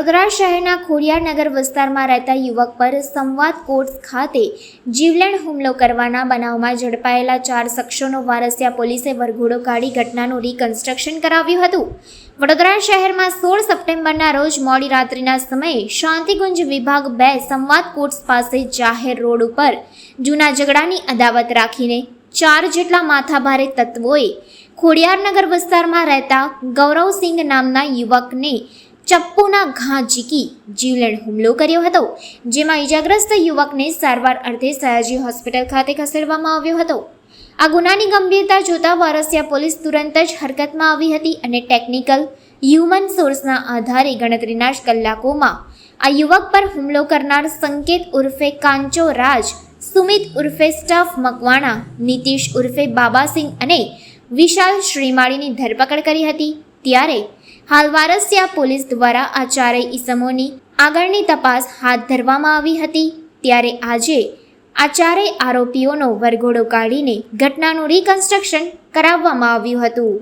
વડોદરા શહેરના ખોડિયારનગર વિસ્તારમાં રહેતા યુવક પર સંવાદ કોર્ટ ખાતે જીવલેણ હુમલો કરવાના બનાવમાં ઝડપાયેલા 4 શખ્સોનો વારસિયા પોલીસે વરઘોડો કાઢી ઘટનાનું રિકન્સ્ટ્રક્શન કરાવ્યું હતું. વડોદરા શહેરમાં 16 સપ્ટેમ્બરના રોજ મોડી રાત્રિના સમયે શાંતિકુંજ વિભાગ 2 સંવાદ કોર્ટ પાસે જાહેર રોડ ઉપર જૂના ઝઘડાની અદાવત રાખીને 4 જેટલા માથાભારે તત્વોએ ખોડિયારનગર વિસ્તારમાં રહેતા ગૌરવસિંહ નામના યુવકને ચપ્પુના ઘા ઝીકી જીવલેણ હુમલો કર્યો હતો, જેમાં ઈજાગ્રસ્ત યુવકને સારવાર અર્થે સયાજી હોસ્પિટલ ખાતે ખસેડવામાં આવ્યો હતો. આ ગુનાની ગંભીરતા જોતા વારસિયા પોલીસ તુરંત જ હરકતમાં આવી હતી અને ટેકનિકલ હ્યુમન સોર્સના આધારે ગણતરીના જ કલાકોમાં આ યુવક પર હુમલો કરનાર સંકેત ઉર્ફે કાંચો રાજ, સુમિત ઉર્ફે સ્ટફ મકવાણા, નીતિશ ઉર્ફે બાબાસિંહ અને વિશાલ શ્રીમાળીની ધરપકડ કરી હતી. ત્યારે હાલ વારસિયા પોલીસ દ્વારા આ 4 ઈસમોની આગળની તપાસ હાથ ધરવામાં આવી હતી. ત્યારે આજે આ 4 આરોપીઓનો વરઘોડો કાઢીને ઘટનાનું રિકન્સ્ટ્રક્શન કરાવવામાં આવ્યું હતું.